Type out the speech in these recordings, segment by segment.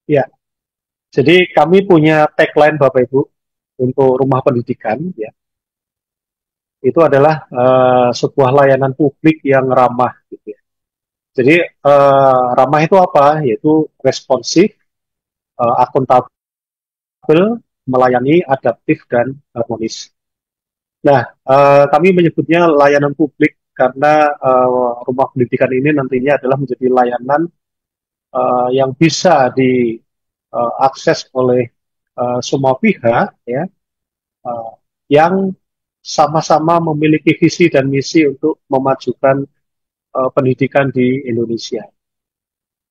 Ya, jadi kami punya tagline Bapak Ibu untuk rumah pendidikan, ya, itu adalah sebuah layanan publik yang ramah, gitu ya. Jadi ramah itu apa? Yaitu responsif, akuntabel, melayani, adaptif, dan harmonis. Nah, kami menyebutnya layanan publik karena rumah pendidikan ini nantinya adalah menjadi layanan yang bisa diakses oleh semua pihak, ya, uh, yang sama-sama memiliki visi dan misi untuk memajukan pendidikan di Indonesia.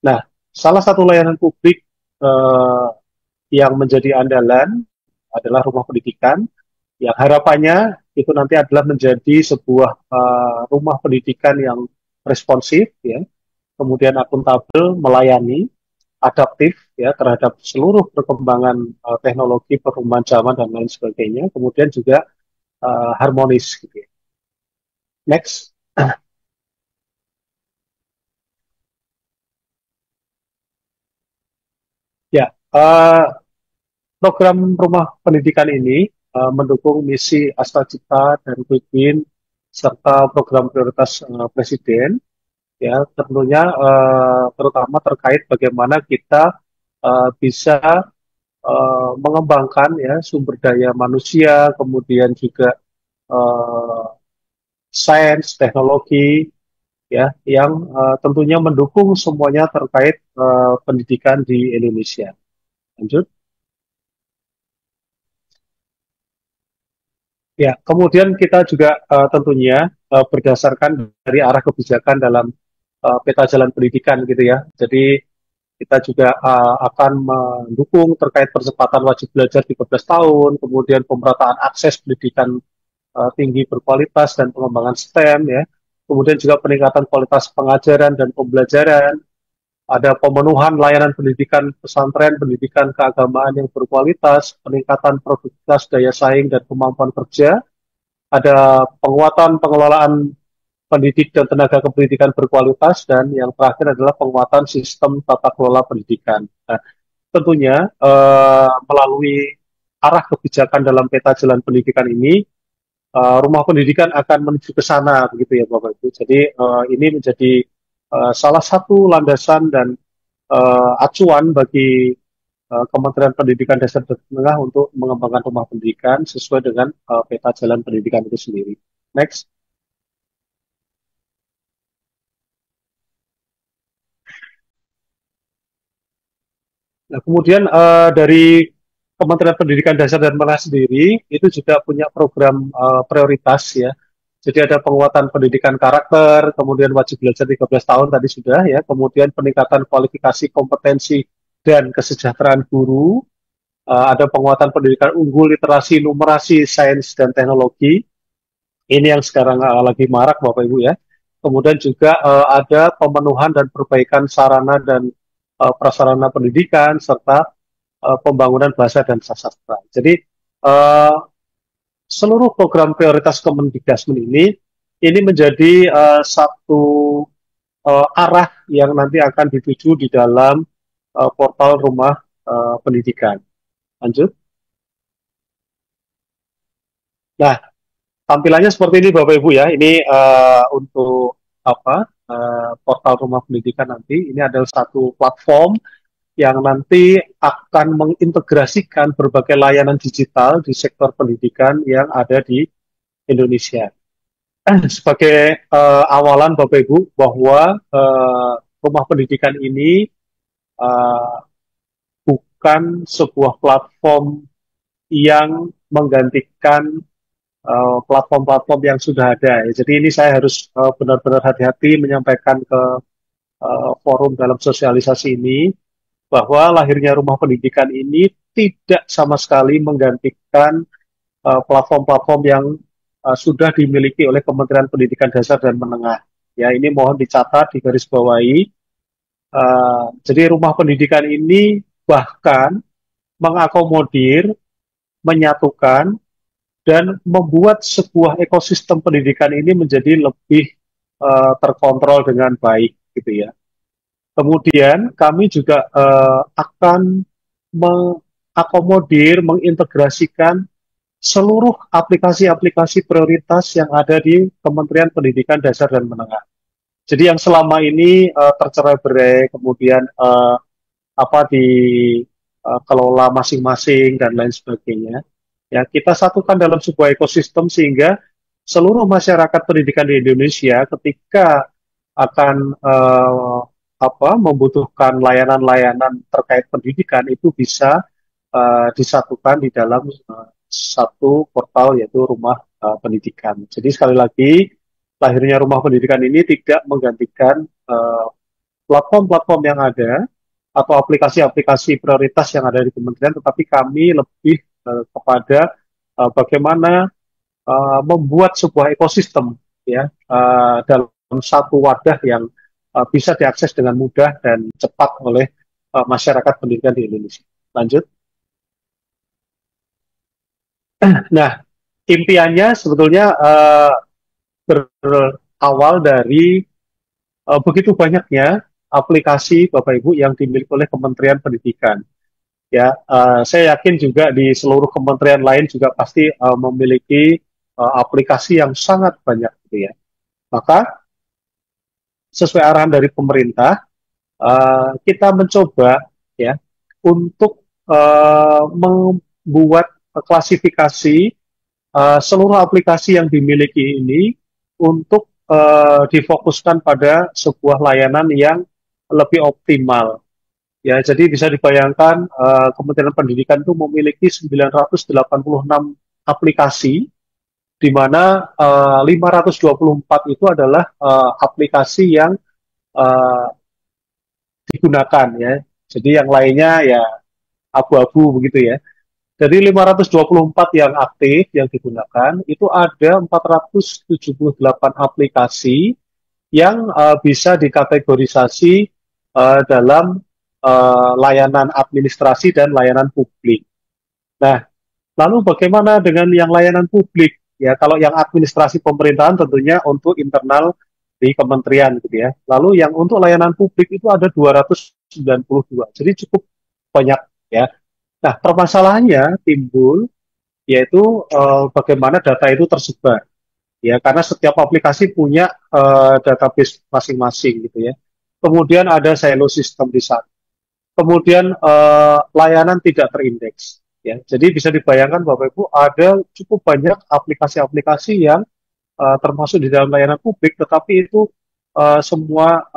Nah, salah satu layanan publik uh, yang menjadi andalan adalah rumah pendidikan, yang harapannya itu nanti adalah menjadi sebuah rumah pendidikan yang responsif, ya, kemudian akuntabel, melayani, adaptif, ya, terhadap seluruh perkembangan teknologi, perubahan zaman dan lain sebagainya, kemudian juga harmonis, gitu ya. Next. Ya, program rumah pendidikan ini mendukung misi Asta Cipta dan Quick Win serta program prioritas Presiden, ya, tentunya terutama terkait bagaimana kita bisa mengembangkan, ya, sumber daya manusia, kemudian juga eh, sains, teknologi, ya, yang tentunya mendukung semuanya terkait pendidikan di Indonesia. Lanjut. Ya, kemudian kita juga tentunya berdasarkan dari arah kebijakan dalam peta jalan pendidikan, gitu ya. Jadi kita juga akan mendukung terkait percepatan wajib belajar 13 tahun, kemudian pemerataan akses pendidikan tinggi berkualitas dan pengembangan STEM, ya. Kemudian juga peningkatan kualitas pengajaran dan pembelajaran, ada pemenuhan layanan pendidikan pesantren, pendidikan keagamaan yang berkualitas, peningkatan produktivitas daya saing dan kemampuan kerja, ada penguatan pengelolaan pendidik dan tenaga kependidikan berkualitas, dan yang terakhir adalah penguatan sistem tata kelola pendidikan. Nah, tentunya melalui arah kebijakan dalam peta jalan pendidikan ini, rumah pendidikan akan menuju ke sana, begitu ya Bapak Ibu. Jadi ini menjadi salah satu landasan dan acuan bagi Kementerian Pendidikan Dasar dan Menengah untuk mengembangkan rumah pendidikan sesuai dengan peta jalan pendidikan itu sendiri. Next. Nah, kemudian dari Kementerian Pendidikan Dasar dan Menengah sendiri itu juga punya program prioritas, ya. Jadi ada penguatan pendidikan karakter, kemudian wajib belajar 13 tahun tadi sudah, ya, kemudian peningkatan kualifikasi kompetensi dan kesejahteraan guru, ada penguatan pendidikan unggul, literasi, numerasi, sains dan teknologi. Ini yang sekarang lagi marak Bapak Ibu, ya. Kemudian juga ada pemenuhan dan perbaikan sarana dan prasarana pendidikan serta pembangunan bahasa dan sastra. Jadi uh, seluruh program prioritas Kemendikbud ini menjadi satu arah yang nanti akan dituju di dalam portal rumah pendidikan. Lanjut. Nah, tampilannya seperti ini Bapak Ibu, ya. Ini untuk apa? Portal rumah pendidikan nanti. Ini adalah satu platform yang nanti akan mengintegrasikan berbagai layanan digital di sektor pendidikan yang ada di Indonesia. Sebagai awalan Bapak Ibu bahwa rumah pendidikan ini uh, bukan sebuah platform yang menggantikan platform-platform yang sudah ada. Jadi ini saya harus benar-benar hati-hati menyampaikan ke forum dalam sosialisasi ini bahwa lahirnya rumah pendidikan ini tidak sama sekali menggantikan platform-platform yang sudah dimiliki oleh Kementerian Pendidikan Dasar dan Menengah. Ya, ini mohon dicatat, digarisbawahi. Jadi rumah pendidikan ini bahkan mengakomodir, menyatukan, dan membuat sebuah ekosistem pendidikan ini menjadi lebih terkontrol dengan baik, gitu ya. Kemudian kami juga akan mengakomodir, mengintegrasikan seluruh aplikasi-aplikasi prioritas yang ada di Kementerian Pendidikan Dasar dan Menengah. Jadi yang selama ini tercerai-berai, kemudian apa dikelola masing-masing dan lain sebagainya. Ya, kita satukan dalam sebuah ekosistem sehingga seluruh masyarakat pendidikan di Indonesia ketika akan apa membutuhkan layanan-layanan terkait pendidikan itu bisa disatukan di dalam satu portal yaitu Rumah Pendidikan. Jadi sekali lagi lahirnya Rumah Pendidikan ini tidak menggantikan platform-platform yang ada atau aplikasi-aplikasi prioritas yang ada di kementerian, tetapi kami lebih kepada bagaimana membuat sebuah ekosistem ya dalam satu wadah yang bisa diakses dengan mudah dan cepat oleh masyarakat pendidikan di Indonesia. Lanjut. Nah, impiannya sebetulnya berawal dari begitu banyaknya aplikasi Bapak Ibu yang dimiliki oleh Kementerian Pendidikan. Ya, saya yakin juga di seluruh kementerian lain juga pasti memiliki aplikasi yang sangat banyak, gitu ya. Maka sesuai arahan dari pemerintah, kita mencoba ya untuk membuat klasifikasi seluruh aplikasi yang dimiliki ini untuk difokuskan pada sebuah layanan yang lebih optimal. Ya, jadi bisa dibayangkan Kementerian Pendidikan itu memiliki 986 aplikasi, di mana 524 itu adalah aplikasi yang uh, digunakan ya. Jadi yang lainnya ya abu-abu begitu ya. Dari 524 yang aktif yang digunakan itu ada 478 aplikasi yang bisa dikategorisasi dalam layanan administrasi dan layanan publik. Nah, lalu bagaimana dengan yang layanan publik? Ya, kalau yang administrasi pemerintahan tentunya untuk internal di kementerian gitu ya. Lalu yang untuk layanan publik itu ada 292. Jadi cukup banyak ya. Nah, permasalahannya timbul yaitu bagaimana data itu tersebar. Ya, karena setiap aplikasi punya database masing-masing gitu ya. Kemudian ada silo sistem di sana. Kemudian layanan tidak terindeks. Ya, jadi bisa dibayangkan Bapak Ibu ada cukup banyak aplikasi-aplikasi yang termasuk di dalam layanan publik, tetapi itu semua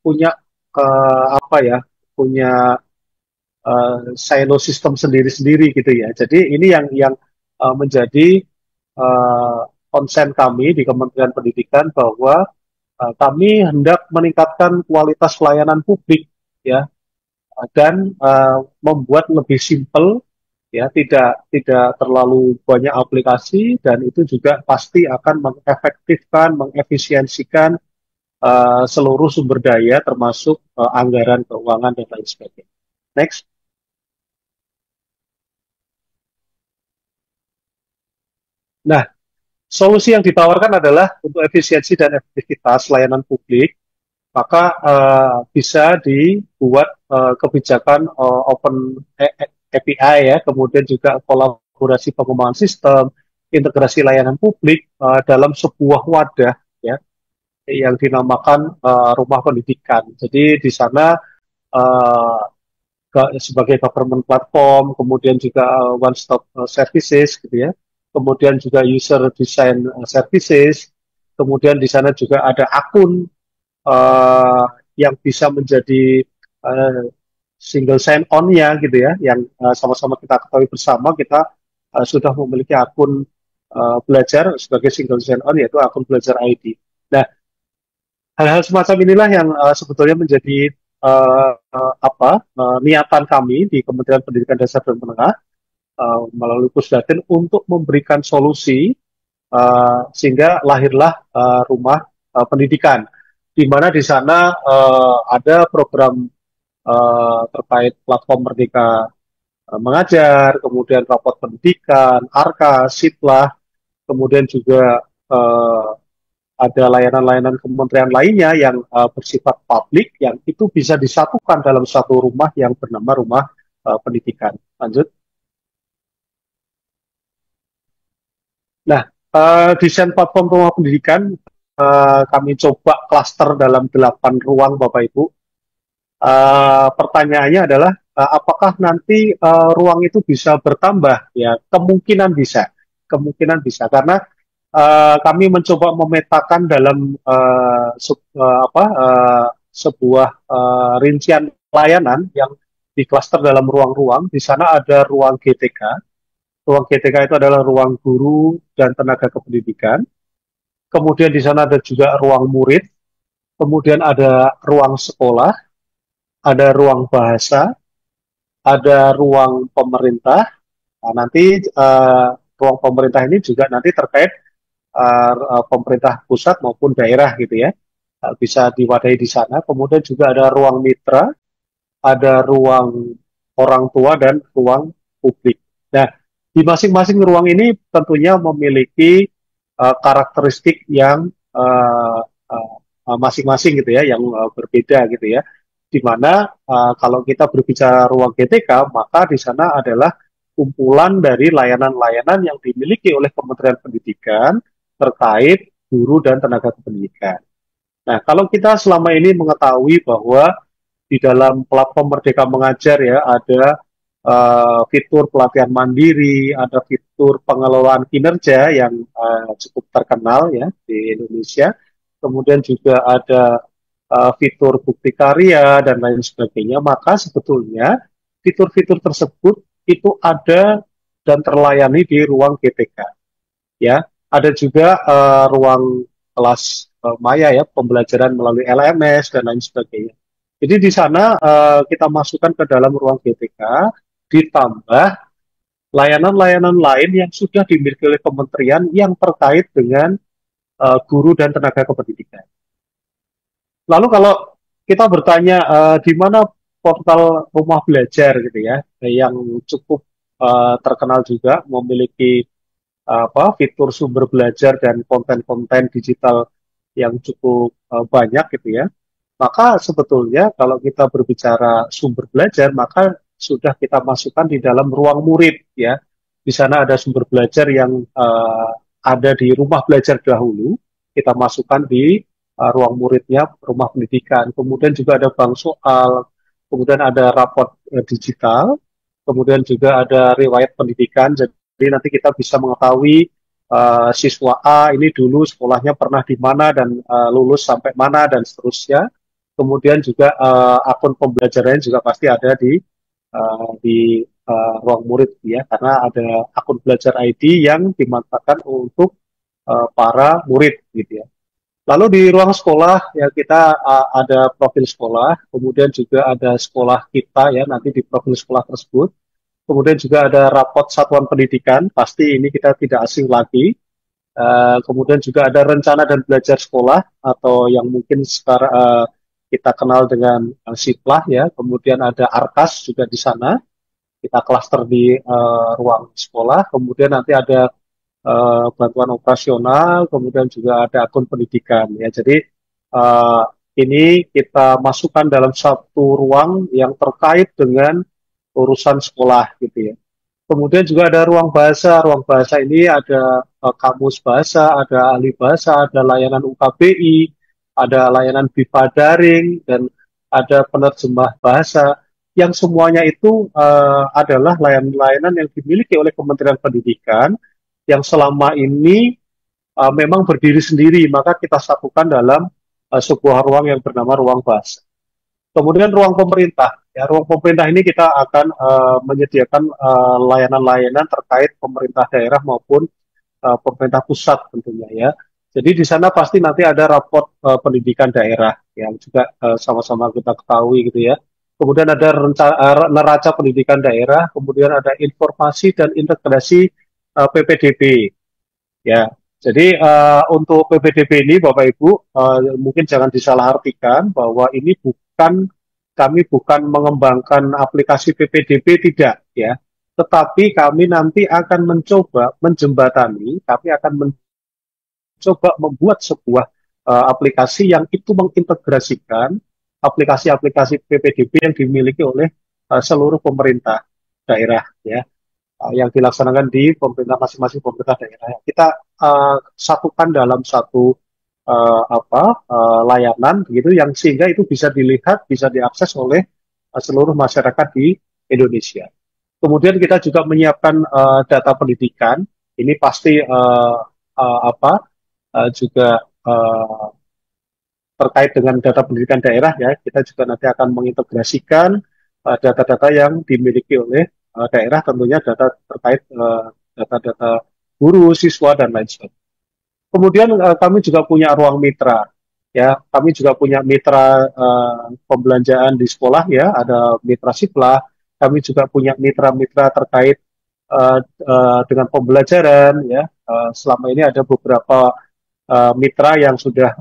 punya apa ya, punya silo sistem sendiri-sendiri gitu ya. Jadi ini yang menjadi uh, konsen kami di Kementerian Pendidikan bahwa kami hendak meningkatkan kualitas pelayanan publik ya dan membuat lebih simpel ya tidak terlalu banyak aplikasi dan itu juga pasti akan mengefektifkan mengefisiensikan seluruh sumber daya termasuk anggaran keuangan dan lain sebagainya. Next. Nah, solusi yang ditawarkan adalah untuk efisiensi dan efektivitas layanan publik, maka bisa dibuat kebijakan open API ya, kemudian juga kolaborasi pengembangan sistem, integrasi layanan publik dalam sebuah wadah ya yang dinamakan rumah pendidikan. Jadi di sana uh, sebagai government platform, kemudian juga one stop services gitu ya. Kemudian juga user design services. Kemudian di sana juga ada akun uh, yang bisa menjadi uh, single sign on-nya gitu ya, yang sama-sama kita ketahui bersama kita sudah memiliki akun belajar sebagai single sign on yaitu akun belajar ID. Nah, hal-hal semacam inilah yang sebetulnya menjadi niatan kami di Kementerian Pendidikan Dasar dan Menengah melalui Pusdatin untuk memberikan solusi sehingga lahirlah rumah pendidikan, di mana di sana ada program terkait platform Merdeka Mengajar, kemudian rapot pendidikan, ARKA, Sitlah, kemudian juga ada layanan-layanan kementerian lainnya yang bersifat publik yang itu bisa disatukan dalam satu rumah yang bernama rumah pendidikan. Lanjut. Nah, desain platform rumah pendidikan kami coba klaster dalam 8 ruang Bapak Ibu. Pertanyaannya adalah apakah nanti ruang itu bisa bertambah? Ya, kemungkinan bisa karena kami mencoba memetakan dalam sebuah rincian layanan yang di klaster dalam ruang-ruang. Di sana ada ruang GTK. Ruang GTK itu adalah ruang guru dan tenaga kependidikan. Kemudian di sana ada juga ruang murid. Kemudian ada ruang sekolah, ada ruang bahasa, ada ruang pemerintah. Nah, nanti ruang pemerintah ini juga nanti terkait pemerintah pusat maupun daerah gitu ya, bisa diwadahi di sana. Kemudian juga ada ruang mitra, ada ruang orang tua dan ruang publik. Nah, di masing-masing ruang ini tentunya memiliki karakteristik yang masing-masing gitu ya, yang berbeda gitu ya. Di mana kalau kita berbicara ruang GTK, maka di sana adalah kumpulan dari layanan-layanan yang dimiliki oleh Kementerian Pendidikan terkait guru dan tenaga kependidikan. Nah, kalau kita selama ini mengetahui bahwa di dalam platform Merdeka Mengajar ya ada fitur pelatihan mandiri, ada fitur pengelolaan kinerja yang cukup terkenal ya di Indonesia. Kemudian juga ada fitur bukti karya dan lain sebagainya. Maka sebetulnya fitur-fitur tersebut itu ada dan terlayani di ruang GTK. Ya, ada juga ruang kelas maya ya, pembelajaran melalui LMS dan lain sebagainya. Jadi di sana kita masukkan ke dalam ruang GTK, ditambah layanan-layanan lain yang sudah dimiliki oleh kementerian yang terkait dengan guru dan tenaga kependidikan. Lalu kalau kita bertanya di mana portal rumah belajar gitu ya, yang cukup terkenal juga memiliki fitur sumber belajar dan konten-konten digital yang cukup banyak gitu ya. Maka sebetulnya kalau kita berbicara sumber belajar, maka sudah kita masukkan di dalam ruang murid ya. Di sana ada sumber belajar yang ada di rumah belajar dahulu, kita masukkan di ruang muridnya rumah pendidikan. Kemudian juga ada bank soal, kemudian ada raport digital, kemudian juga ada riwayat pendidikan. Jadi nanti kita bisa mengetahui siswa A ini dulu sekolahnya pernah di mana dan lulus sampai mana dan seterusnya. Kemudian juga akun pembelajarannya juga pasti ada di ruang murid ya, karena ada akun belajar ID yang dimanfaatkan untuk para murid gitu ya. Lalu di ruang sekolah ya kita ada profil sekolah, kemudian juga ada sekolah kita ya nanti di profil sekolah tersebut. Kemudian juga ada rapot satuan pendidikan, pasti ini kita tidak asing lagi. Kemudian juga ada rencana dan belajar sekolah atau yang mungkin sekarang kita kenal dengan Siplah ya. Kemudian ada Arkas juga di sana. Kita klaster di ruang sekolah. Kemudian nanti ada bantuan operasional. Kemudian juga ada akun pendidikan ya. Jadi uh, ini kita masukkan dalam satu ruang yang terkait dengan urusan sekolah gitu ya. Kemudian juga ada ruang bahasa. Ruang bahasa ini ada kamus bahasa, ada ahli bahasa, ada layanan UKBI, ada layanan BIPA daring, dan ada penerjemah bahasa. Yang semuanya itu adalah layanan-layanan yang dimiliki oleh Kementerian Pendidikan yang selama ini memang berdiri sendiri, maka kita satukan dalam sebuah ruang yang bernama ruang bahasa. Kemudian ruang pemerintah. Ya, ruang pemerintah ini kita akan menyediakan layanan-layanan terkait pemerintah daerah maupun pemerintah pusat tentunya ya. Jadi di sana pasti nanti ada raport pendidikan daerah yang juga sama-sama kita ketahui gitu ya. Kemudian ada neraca pendidikan daerah, kemudian ada informasi dan integrasi PPDB ya. Jadi untuk PPDB ini Bapak Ibu mungkin jangan disalahartikan bahwa ini kami bukan mengembangkan aplikasi PPDB tidak ya, tetapi kami nanti akan mencoba menjembatani, kami akan coba membuat sebuah aplikasi yang itu mengintegrasikan aplikasi-aplikasi PPDB yang dimiliki oleh seluruh pemerintah daerah ya, yang dilaksanakan di pemerintah masing-masing pemerintah daerah. Kita satukan dalam satu layanan gitu yang sehingga itu bisa dilihat, bisa diakses oleh seluruh masyarakat di Indonesia. Kemudian kita juga menyiapkan data pendidikan. Ini pasti juga terkait dengan data pendidikan daerah ya. Kita juga nanti akan mengintegrasikan data-data yang dimiliki oleh daerah, tentunya data terkait data-data guru, siswa dan lain sebagainya. Kemudian kami juga punya ruang mitra. Ya, kami juga punya mitra pembelanjaan di sekolah ya, ada mitra Siplah. Kami juga punya mitra-mitra terkait dengan pembelajaran ya. Selama ini ada beberapa mitra yang sudah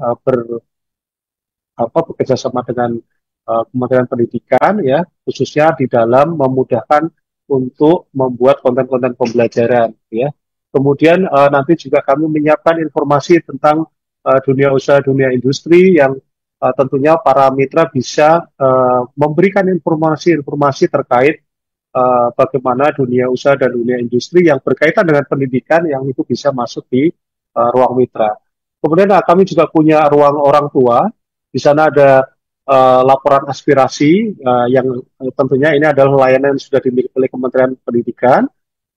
bekerja sama dengan Kementerian Pendidikan ya, khususnya di dalam memudahkan untuk membuat konten-konten pembelajaran ya. Kemudian nanti juga kami menyiapkan informasi tentang dunia usaha, dunia industri yang tentunya para mitra bisa memberikan informasi-informasi terkait bagaimana dunia usaha dan dunia industri yang berkaitan dengan pendidikan yang itu bisa masuk di ruang mitra. Kemudian kami juga punya ruang orang tua. Di sana ada laporan aspirasi yang tentunya ini adalah layanan yang sudah dimiliki oleh Kementerian Pendidikan.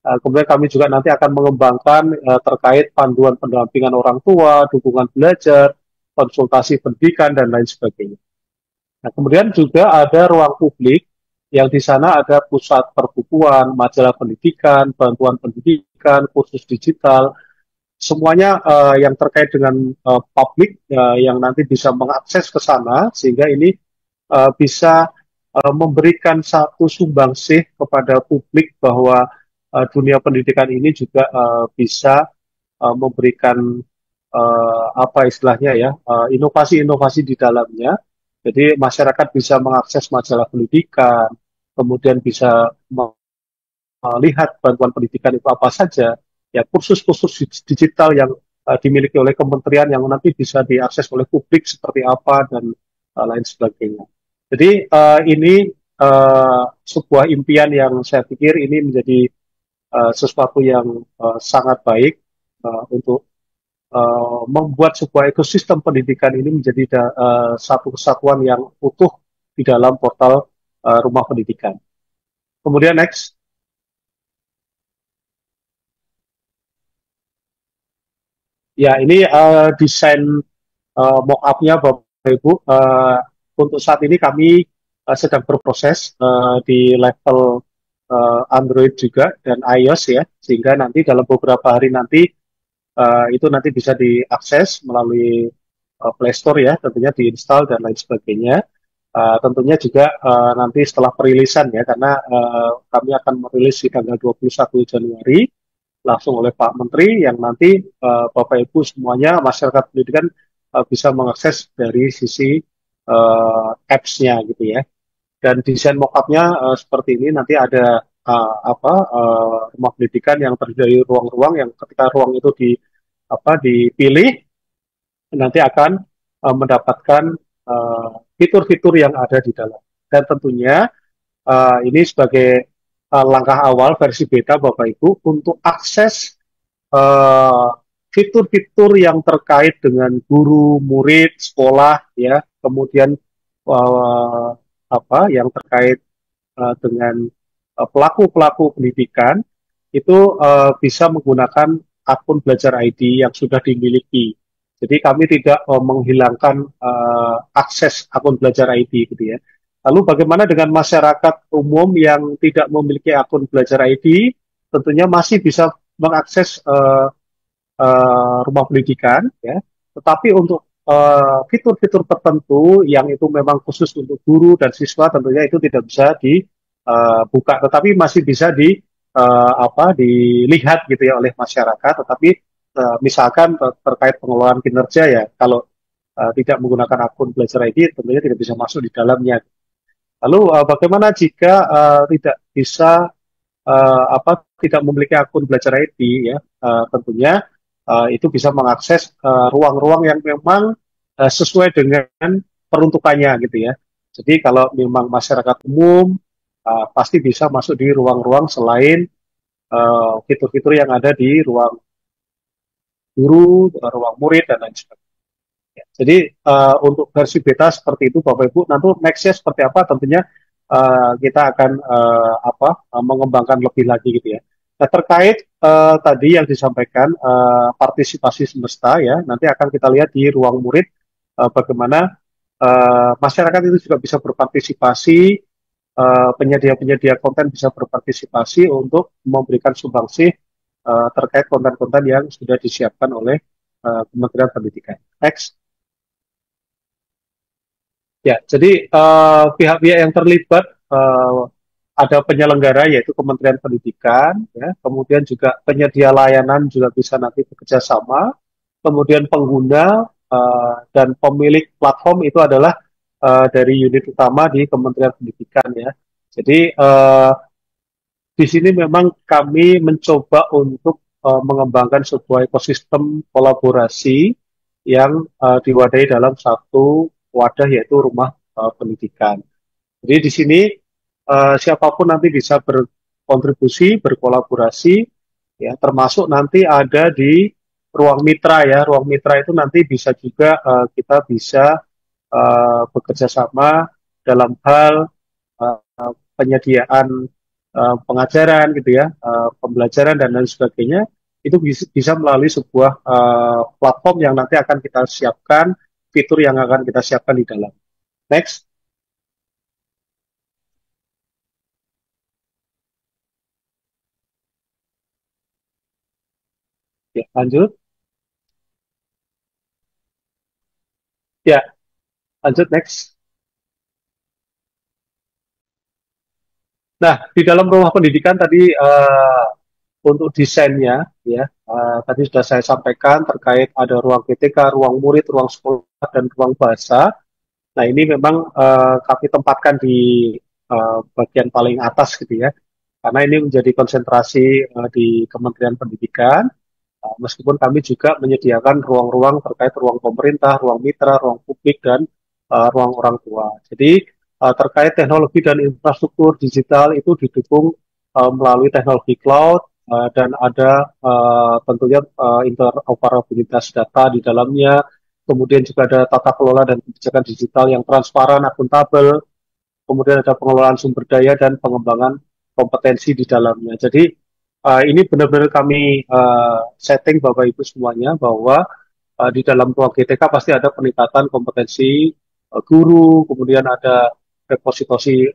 Kemudian kami juga nanti akan mengembangkan terkait panduan pendampingan orang tua, dukungan belajar, konsultasi pendidikan, dan lain sebagainya. Nah, kemudian juga ada ruang publik yang di sana ada pusat perbukuan, majalah pendidikan, bantuan pendidikan, kursus digital, semuanya yang terkait dengan publik yang nanti bisa mengakses ke sana sehingga ini bisa memberikan satu sumbangsih kepada publik bahwa dunia pendidikan ini juga bisa memberikan apa istilahnya ya inovasi-inovasi di dalamnya. Jadi masyarakat bisa mengakses majalah pendidikan, kemudian bisa melihat bantuan pendidikan itu apa saja, ya kursus-kursus digital yang dimiliki oleh kementerian yang nanti bisa diakses oleh publik seperti apa dan lain sebagainya. Jadi ini sebuah impian yang saya pikir ini menjadi sesuatu yang sangat baik untuk membuat sebuah ekosistem pendidikan ini menjadi satu kesatuan yang utuh di dalam portal rumah pendidikan. Kemudian next. Ya, ini desain mock-up-nya Bapak Ibu. Untuk saat ini kami sedang berproses di level Android juga dan iOS ya, sehingga nanti dalam beberapa hari nanti itu nanti bisa diakses melalui Play Store ya, tentunya diinstal dan lain sebagainya. Tentunya juga nanti setelah perilisan ya, karena kami akan merilis di tanggal 21 Januari langsung oleh Pak Menteri yang nanti Bapak Ibu semuanya masyarakat pendidikan bisa mengakses dari sisi apps-nya gitu ya. Dan desain mock-up-nya seperti ini nanti ada rumah pendidikan yang terdiri dari ruang-ruang yang ketika ruang itu dipilih nanti akan mendapatkan fitur-fitur yang ada di dalam. Dan tentunya ini sebagai langkah awal versi beta Bapak Ibu untuk akses fitur-fitur yang terkait dengan guru, murid, sekolah, ya, kemudian yang terkait dengan pelaku-pelaku pendidikan itu bisa menggunakan akun Belajar ID yang sudah dimiliki. Jadi kami tidak menghilangkan akses akun Belajar ID gitu ya. Lalu bagaimana dengan masyarakat umum yang tidak memiliki akun Belajar ID, tentunya masih bisa mengakses rumah pendidikan, ya. Tetapi untuk fitur-fitur tertentu yang itu memang khusus untuk guru dan siswa, tentunya itu tidak bisa dibuka, tetapi masih bisa dilihat gitu ya oleh masyarakat. Tetapi misalkan terkait pengelolaan kinerja ya, kalau tidak menggunakan akun Belajar ID, tentunya tidak bisa masuk di dalamnya. Lalu bagaimana jika tidak bisa tidak memiliki akun Belajar ID ya, tentunya itu bisa mengakses ruang-ruang yang memang sesuai dengan peruntukannya gitu ya. Jadi kalau memang masyarakat umum pasti bisa masuk di ruang-ruang selain fitur-fitur yang ada di ruang guru, ruang murid dan lain sebagainya. Jadi untuk versi beta seperti itu Bapak Ibu, nanti nextnya seperti apa tentunya kita akan mengembangkan lebih lagi gitu ya. Nah terkait tadi yang disampaikan partisipasi semesta ya, nanti akan kita lihat di ruang murid bagaimana masyarakat itu juga bisa berpartisipasi, penyedia-penyedia konten bisa berpartisipasi untuk memberikan sumbangsih terkait konten-konten yang sudah disiapkan oleh Kementerian Pendidikan. Next. Ya, jadi pihak-pihak yang terlibat ada penyelenggara yaitu Kementerian Pendidikan, ya, kemudian juga penyedia layanan juga bisa nanti bekerja sama, kemudian pengguna dan pemilik platform itu adalah dari unit utama di Kementerian Pendidikan ya. Jadi di sini memang kami mencoba untuk mengembangkan sebuah ekosistem kolaborasi yang diwadahi dalam satu wadah yaitu rumah pendidikan. Jadi di sini siapapun nanti bisa berkontribusi, berkolaborasi, ya termasuk nanti ada di ruang mitra ya. Ruang mitra itu nanti bisa juga kita bisa bekerja sama dalam hal penyediaan pengajaran gitu ya, pembelajaran dan lain sebagainya itu bisa melalui sebuah platform yang nanti akan kita siapkan, fitur yang akan kita siapkan di dalam. Next, ya lanjut, ya lanjut next. Nah, di dalam rumah pendidikan tadi untuk desainnya, ya tadi sudah saya sampaikan terkait ada ruang GTK, ruang murid, ruang sekolah dan ruang bahasa. Nah, ini memang kami tempatkan di bagian paling atas gitu ya, karena ini menjadi konsentrasi di Kementerian Pendidikan. Meskipun kami juga menyediakan ruang-ruang terkait ruang pemerintah, ruang mitra, ruang publik, dan ruang orang tua. Jadi terkait teknologi dan infrastruktur digital itu didukung melalui teknologi cloud dan ada tentunya interoperabilitas data di dalamnya. Kemudian juga ada tata kelola dan kebijakan digital yang transparan, akuntabel, kemudian ada pengelolaan sumber daya dan pengembangan kompetensi di dalamnya. Jadi ini benar-benar kami setting Bapak Ibu semuanya bahwa di dalam ruang GTK pasti ada peningkatan kompetensi guru, kemudian ada repositori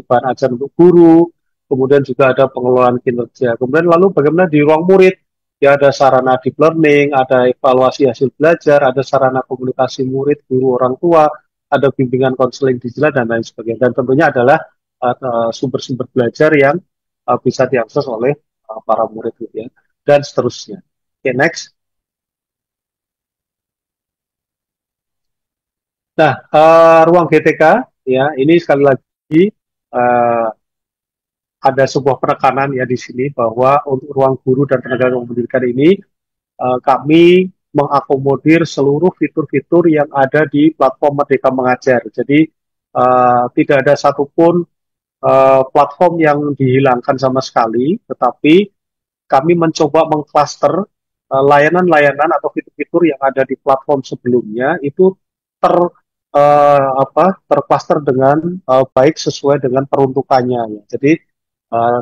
bahan ajar untuk guru, kemudian juga ada pengelolaan kinerja. Kemudian lalu bagaimana di ruang murid, ya ada sarana deep learning, ada evaluasi hasil belajar, ada sarana komunikasi murid, guru, orang tua, ada bimbingan konseling digital dan lain sebagainya. Dan tentunya adalah sumber-sumber belajar yang bisa diakses oleh para murid gitu ya, dan seterusnya. Oke, next. Nah, ruang GTK ya ini sekali lagi uh, ada sebuah penekanan ya di sini bahwa untuk ruang guru dan tenaga pendidikan ini kami mengakomodir seluruh fitur-fitur yang ada di platform Merdeka Mengajar. Jadi tidak ada satupun platform yang dihilangkan sama sekali, tetapi kami mencoba mengcluster layanan-layanan atau fitur-fitur yang ada di platform sebelumnya itu ter tercluster dengan baik sesuai dengan peruntukannya. Ya. Jadi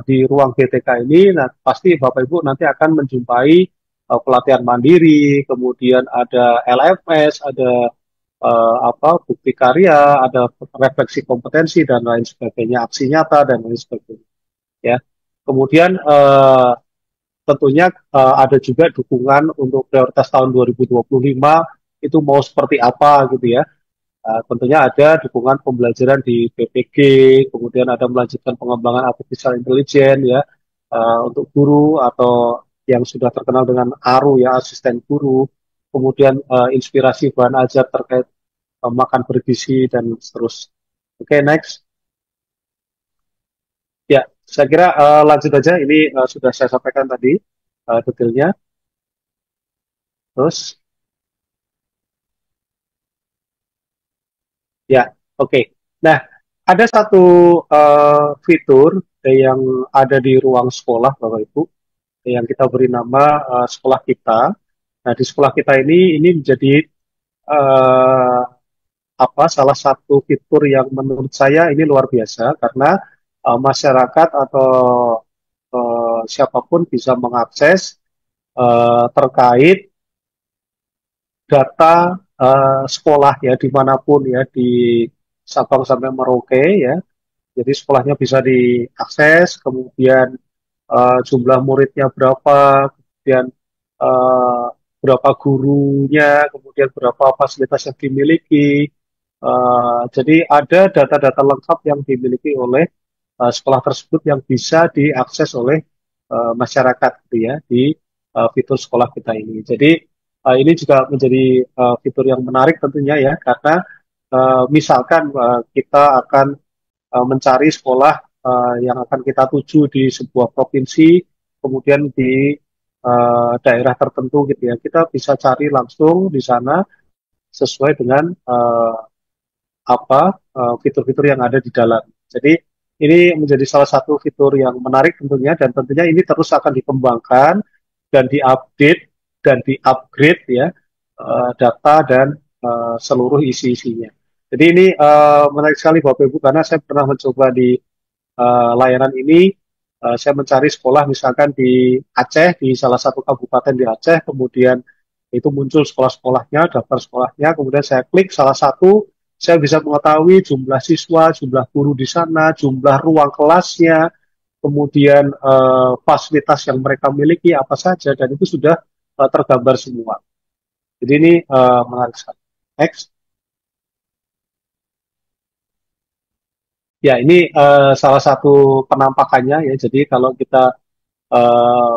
di ruang GTK ini nah, pasti Bapak Ibu nanti akan menjumpai pelatihan mandiri, kemudian ada LMS, ada bukti karya, ada refleksi kompetensi dan lain sebagainya, aksi nyata dan lain sebagainya. Ya. Kemudian tentunya ada juga dukungan untuk prioritas tahun 2025 itu mau seperti apa gitu ya. Tentunya ada dukungan pembelajaran di PPG, kemudian ada melanjutkan pengembangan artificial intelligence ya untuk guru atau yang sudah terkenal dengan ARU ya asisten guru, kemudian inspirasi bahan ajar terkait makan bergizi dan seterusnya. Oke, next. Ya, saya kira lanjut aja. Ini sudah saya sampaikan tadi detailnya. Terus, ya, oke. Nah, ada satu fitur yang ada di ruang sekolah, Bapak Ibu, yang kita beri nama sekolah kita. Nah, di sekolah kita ini menjadi eh, apa salah satu fitur yang menurut saya ini luar biasa karena masyarakat atau siapapun bisa mengakses terkait data sekolah ya dimanapun ya di Sabang sampai Merauke ya. Jadi sekolahnya bisa diakses, kemudian jumlah muridnya berapa, kemudian eh, berapa gurunya, kemudian berapa fasilitas yang dimiliki. Jadi ada data-data lengkap yang dimiliki oleh sekolah tersebut yang bisa diakses oleh masyarakat gitu ya di fitur sekolah kita ini. Jadi ini juga menjadi fitur yang menarik tentunya ya karena misalkan kita akan mencari sekolah yang akan kita tuju di sebuah provinsi, kemudian di daerah tertentu gitu ya. Kita bisa cari langsung di sana sesuai dengan apa fitur-fitur yang ada di dalam. Jadi ini menjadi salah satu fitur yang menarik tentunya dan tentunya ini terus akan dikembangkan dan diupdate dan diupgrade ya data dan seluruh isi-isinya. Jadi ini menarik sekali Bapak Ibu karena saya pernah mencoba di layanan ini saya mencari sekolah misalkan di Aceh, di salah satu kabupaten di Aceh, kemudian itu muncul sekolah-sekolahnya, daftar sekolahnya, kemudian saya klik salah satu, saya bisa mengetahui jumlah siswa, jumlah guru di sana, jumlah ruang kelasnya, kemudian fasilitas yang mereka miliki apa saja, dan itu sudah tergambar semua. Jadi ini menarik sekali. Next. Ya, ini salah satu penampakannya ya. Jadi kalau kita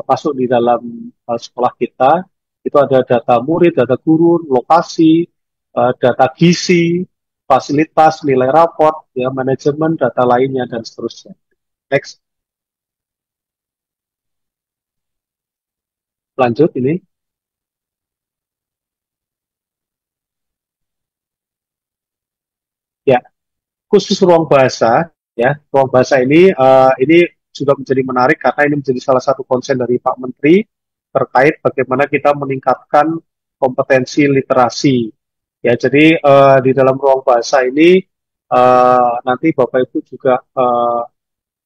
masuk di dalam sekolah kita, itu ada data murid, data guru, lokasi, data gizi, fasilitas, nilai raport, ya, manajemen, data lainnya, dan seterusnya. Next, lanjut ini. Ya, khusus ruang bahasa, ya, ruang bahasa ini juga menjadi menarik karena ini menjadi salah satu konsen dari Pak Menteri terkait bagaimana kita meningkatkan kompetensi literasi. Ya, jadi di dalam ruang bahasa ini nanti Bapak Ibu juga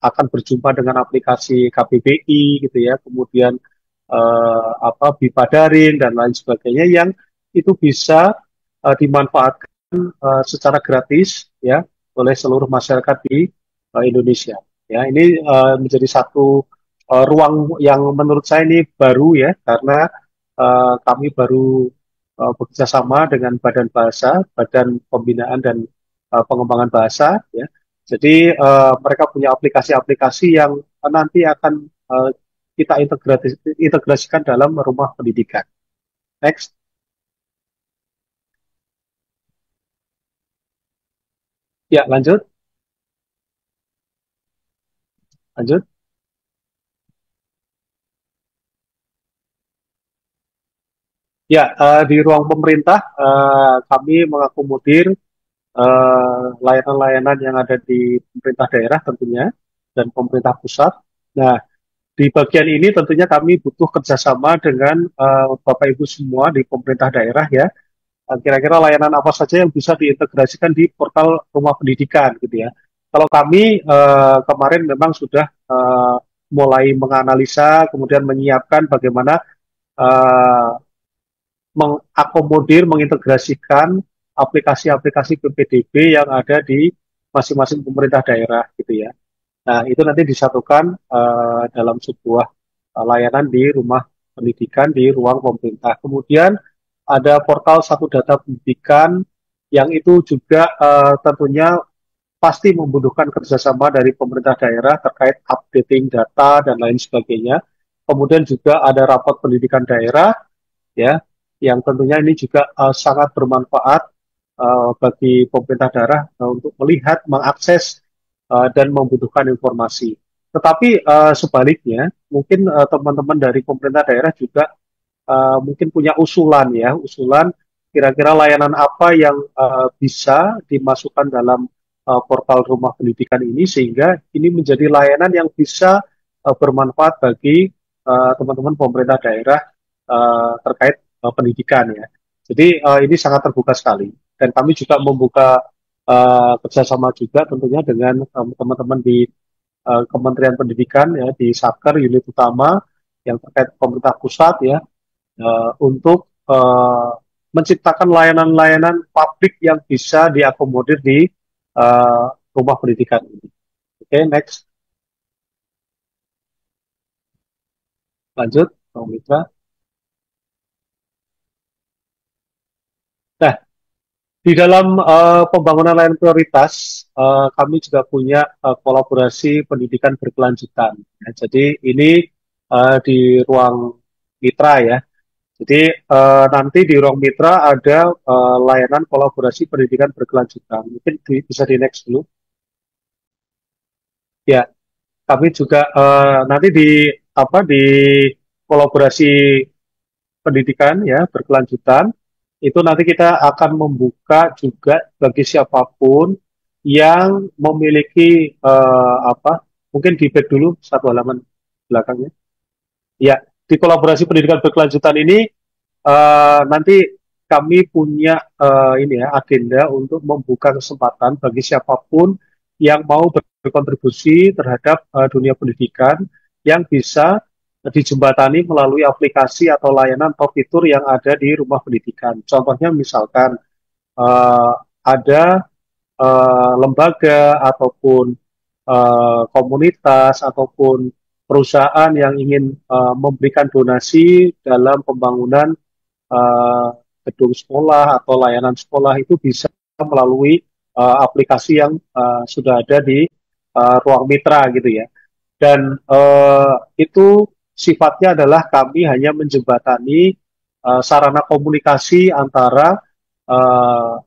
akan berjumpa dengan aplikasi KBBI gitu ya, kemudian apa BIPA daring dan lain sebagainya yang itu bisa dimanfaatkan secara gratis ya oleh seluruh masyarakat di Indonesia. Ya, ini menjadi satu ruang yang menurut saya ini baru ya karena kami baru bekerja sama dengan Badan Bahasa, Badan Pembinaan dan Pengembangan Bahasa ya. Jadi mereka punya aplikasi-aplikasi yang nanti akan kita integrasikan dalam rumah pendidikan. Next, ya lanjut, lanjut. Ya, di ruang pemerintah kami mengakomodir layanan-layanan yang ada di pemerintah daerah tentunya dan pemerintah pusat. Nah, di bagian ini tentunya kami butuh kerjasama dengan Bapak Ibu semua di pemerintah daerah ya. Kira-kira layanan apa saja yang bisa diintegrasikan di portal rumah pendidikan gitu ya. Kalau kami kemarin memang sudah mulai menganalisa, kemudian menyiapkan bagaimana eh, mengakomodir, mengintegrasikan aplikasi-aplikasi PPDB yang ada di masing-masing pemerintah daerah gitu ya. Nah, itu nanti disatukan dalam sebuah layanan di rumah pendidikan di ruang pemerintah. Kemudian ada portal satu data pendidikan yang itu juga tentunya pasti membutuhkan kerjasama dari pemerintah daerah terkait updating data dan lain sebagainya. Kemudian juga ada rapat pendidikan daerah ya yang tentunya ini juga sangat bermanfaat bagi pemerintah daerah untuk melihat, mengakses dan membutuhkan informasi. Tetapi sebaliknya, mungkin teman-teman dari pemerintah daerah juga mungkin punya usulan ya, usulan kira-kira layanan apa yang bisa dimasukkan dalam portal rumah pendidikan ini sehingga ini menjadi layanan yang bisa bermanfaat bagi teman-teman pemerintah daerah terkait pendidikan ya. Jadi ini sangat terbuka sekali dan kami juga membuka kerjasama juga tentunya dengan teman-teman di Kementerian Pendidikan ya di Satker unit utama yang terkait pemerintah pusat ya untuk menciptakan layanan-layanan publik yang bisa diakomodir di rumah pendidikan ini. Oke, next. Lanjut, Bang Mitra. Nah, di dalam pembangunan layanan prioritas, kami juga punya kolaborasi pendidikan berkelanjutan. Ya, jadi ini di ruang mitra ya. Jadi nanti di ruang mitra ada layanan kolaborasi pendidikan berkelanjutan. Mungkin bisa di next dulu. Ya, kami juga nanti di apa di kolaborasi pendidikan ya berkelanjutan itu nanti kita akan membuka juga bagi siapapun yang memiliki mungkin di back dulu satu halaman belakangnya. Ya, di kolaborasi pendidikan berkelanjutan ini nanti kami punya ini ya agenda untuk membuka kesempatan bagi siapapun yang mau berkontribusi terhadap dunia pendidikan yang bisa dijembatani melalui aplikasi atau layanan atau fitur yang ada di rumah pendidikan. Contohnya misalkan uh, ada lembaga ataupun komunitas ataupun perusahaan yang ingin memberikan donasi dalam pembangunan uh, gedung sekolah atau layanan sekolah itu bisa melalui aplikasi yang sudah ada di ruang mitra gitu ya. Dan itu sifatnya adalah kami hanya menjembatani sarana komunikasi antara uh,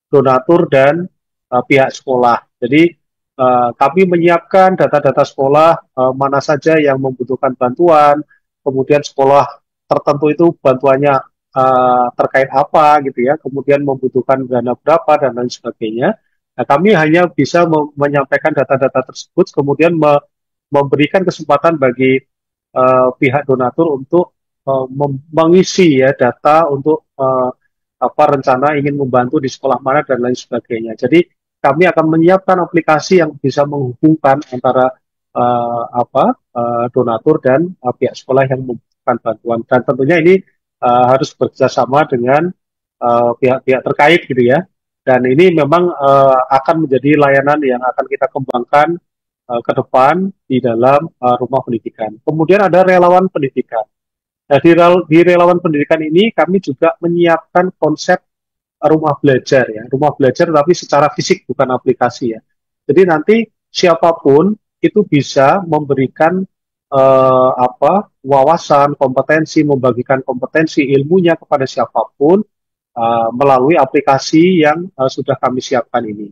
donatur dan pihak sekolah. Jadi kami menyiapkan data-data sekolah mana saja yang membutuhkan bantuan, kemudian sekolah tertentu itu bantuannya terkait apa gitu ya, kemudian membutuhkan dana berapa dan lain sebagainya. Nah, kami hanya bisa menyampaikan data-data tersebut, kemudian memberikan kesempatan bagi pihak donatur untuk mengisi ya data untuk apa rencana ingin membantu di sekolah mana dan lain sebagainya. Jadi kami akan menyiapkan aplikasi yang bisa menghubungkan antara donatur dan pihak sekolah yang membutuhkan bantuan. Dan tentunya ini harus bekerjasama dengan pihak-pihak terkait gitu ya. Dan ini memang akan menjadi layanan yang akan kita kembangkan ke depan di dalam rumah pendidikan. Kemudian ada relawan pendidikan. Nah, di relawan pendidikan ini kami juga menyiapkan konsep rumah belajar ya, rumah belajar tapi secara fisik bukan aplikasi ya. Jadi nanti siapapun itu bisa memberikan wawasan, kompetensi, membagikan kompetensi ilmunya kepada siapapun melalui aplikasi yang sudah kami siapkan ini.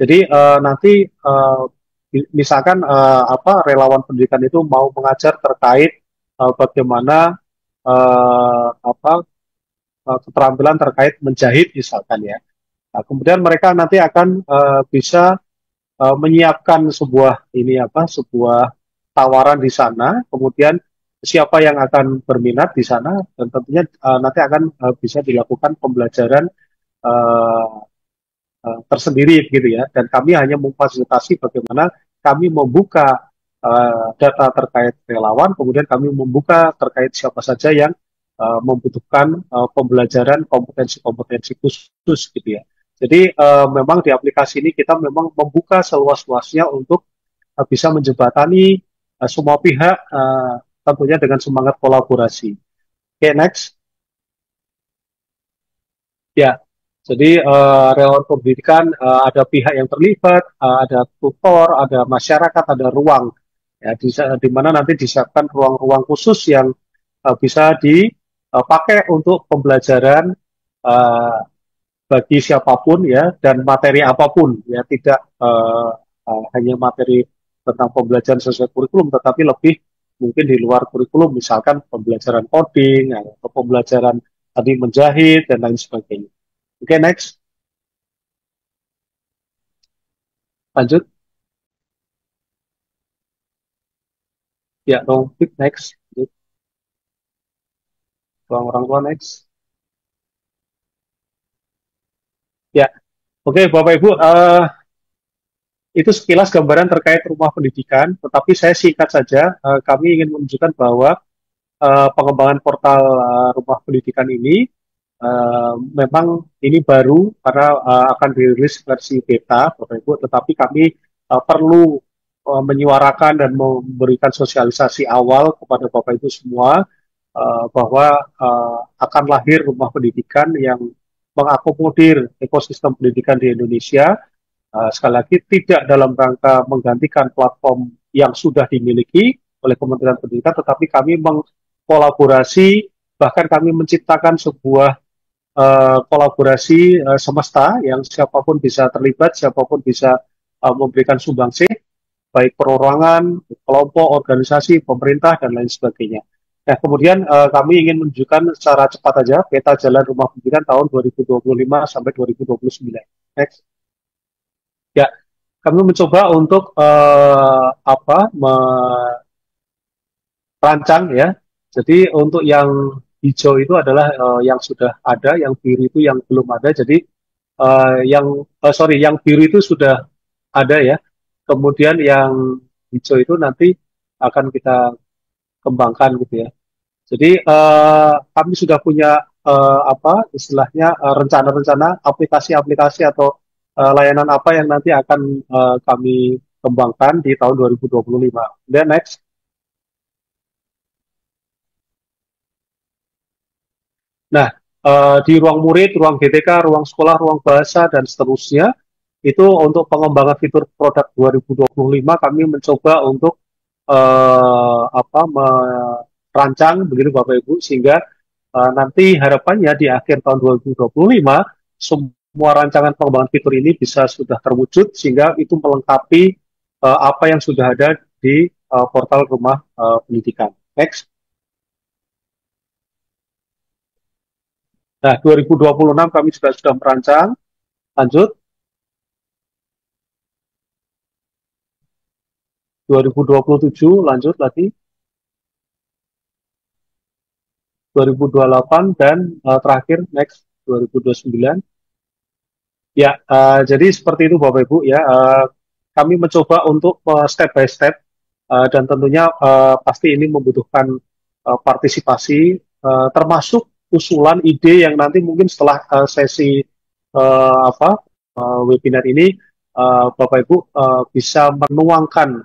Jadi nanti misalkan relawan pendidikan itu mau mengajar terkait bagaimana keterampilan terkait menjahit misalkan ya. Nah, kemudian mereka nanti akan bisa menyiapkan sebuah tawaran di sana, kemudian siapa yang akan berminat di sana dan tentunya nanti akan bisa dilakukan pembelajaran uh, tersendiri gitu ya. Dan kami hanya memfasilitasi bagaimana kami membuka data terkait relawan, kemudian kami membuka terkait siapa saja yang membutuhkan pembelajaran kompetensi-kompetensi khusus gitu ya. Jadi memang di aplikasi ini kita memang membuka seluas-luasnya untuk bisa menjembatani semua pihak tentunya dengan semangat kolaborasi. Oke, next. Ya, jadi relawan pendidikan ada pihak yang terlibat, ada tutor, ada masyarakat, ada ruang, ya di mana nanti disiapkan ruang-ruang khusus yang bisa dipakai untuk pembelajaran uh, bagi siapapun ya dan materi apapun ya tidak hanya materi tentang pembelajaran sesuai kurikulum, tetapi lebih mungkin di luar kurikulum, misalkan pembelajaran coding, atau pembelajaran tadi menjahit, dan lain sebagainya. Oke, next. Lanjut. Ya, dong, next. Ruang orang tua, next. Ya, oke, Bapak Ibu, itu sekilas gambaran terkait rumah pendidikan, tetapi saya singkat saja, kami ingin menunjukkan bahwa pengembangan portal rumah pendidikan ini memang ini baru karena akan dirilis versi beta, Bapak Ibu, tetapi kami perlu menyuarakan dan memberikan sosialisasi awal kepada Bapak Ibu semua bahwa akan lahir rumah pendidikan yang mengakomodir ekosistem pendidikan di Indonesia. Sekali lagi, tidak dalam rangka menggantikan platform yang sudah dimiliki oleh Kementerian Pendidikan, tetapi kami mengkolaborasi, bahkan kami menciptakan sebuah kolaborasi semesta yang siapapun bisa terlibat, siapapun bisa memberikan sumbangsih, baik perorangan, kelompok, organisasi, pemerintah, dan lain sebagainya. Nah, kemudian kami ingin menunjukkan secara cepat saja peta jalan rumah pendidikan tahun 2025 sampai 2029. Next. Ya, kami mencoba untuk merancang ya. Jadi untuk yang hijau itu adalah yang sudah ada, yang biru itu yang belum ada. Jadi yang biru itu sudah ada ya. Kemudian yang hijau itu nanti akan kita kembangkan gitu ya. Jadi kami sudah punya istilahnya rencana-rencana aplikasi-aplikasi atau layanan apa yang nanti akan kami kembangkan di tahun 2025. Dan next. Nah, di ruang murid, ruang GTK, ruang sekolah, ruang bahasa, dan seterusnya, itu untuk pengembangan fitur produk 2025 kami mencoba untuk merancang begitu Bapak Ibu sehingga nanti harapannya di akhir tahun 2025 semua rancangan pengembangan fitur ini bisa sudah terwujud sehingga itu melengkapi apa yang sudah ada di portal rumah pendidikan. Next. Nah, 2026 kami juga sudah merancang. Lanjut. 2027 lanjut lagi. 2028 dan terakhir next 2029. Ya, jadi seperti itu Bapak Ibu ya. Kami mencoba untuk step by step dan tentunya pasti ini membutuhkan partisipasi termasuk usulan ide yang nanti mungkin setelah sesi webinar ini Bapak Ibu bisa menuangkan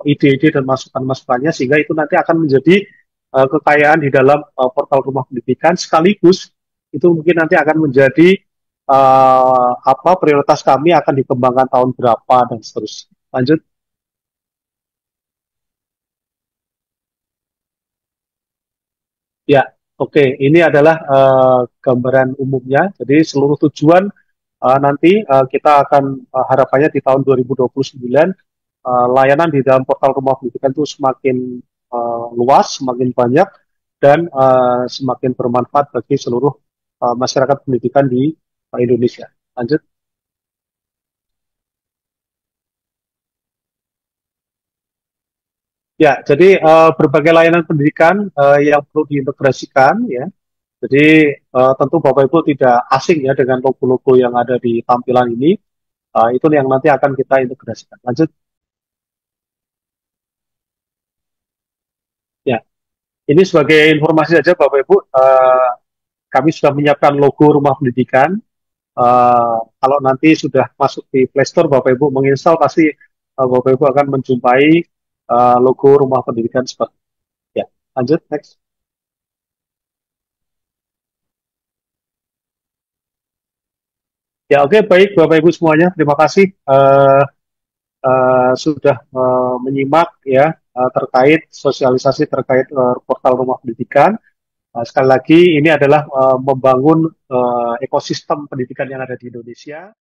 ide-ide dan masukan-masukannya sehingga itu nanti akan menjadi kekayaan di dalam portal rumah pendidikan sekaligus itu mungkin nanti akan menjadi prioritas kami akan dikembangkan tahun berapa dan seterusnya. Lanjut. Ya, oke. Ini adalah gambaran umumnya. Jadi seluruh tujuan nanti kita akan harapannya di tahun 2029 layanan di dalam portal rumah pendidikan itu semakin luas, semakin banyak, dan semakin bermanfaat bagi seluruh masyarakat pendidikan di Indonesia. Lanjut. Ya, jadi berbagai layanan pendidikan yang perlu diintegrasikan ya. Jadi tentu Bapak Ibu tidak asing ya dengan logo-logo yang ada di tampilan ini. Itu yang nanti akan kita integrasikan. Lanjut. Ya, ini sebagai informasi saja Bapak Ibu, kami sudah menyiapkan logo rumah pendidikan. Kalau nanti sudah masuk di Play Store, Bapak Ibu menginstal pasti Bapak Ibu akan menjumpai logo rumah pendidikan seperti ya. Lanjut, next. Ya, oke, baik Bapak Ibu semuanya. Terima kasih sudah menyimak ya terkait sosialisasi terkait portal rumah pendidikan. Sekali lagi, ini adalah membangun ekosistem pendidikan yang ada di Indonesia.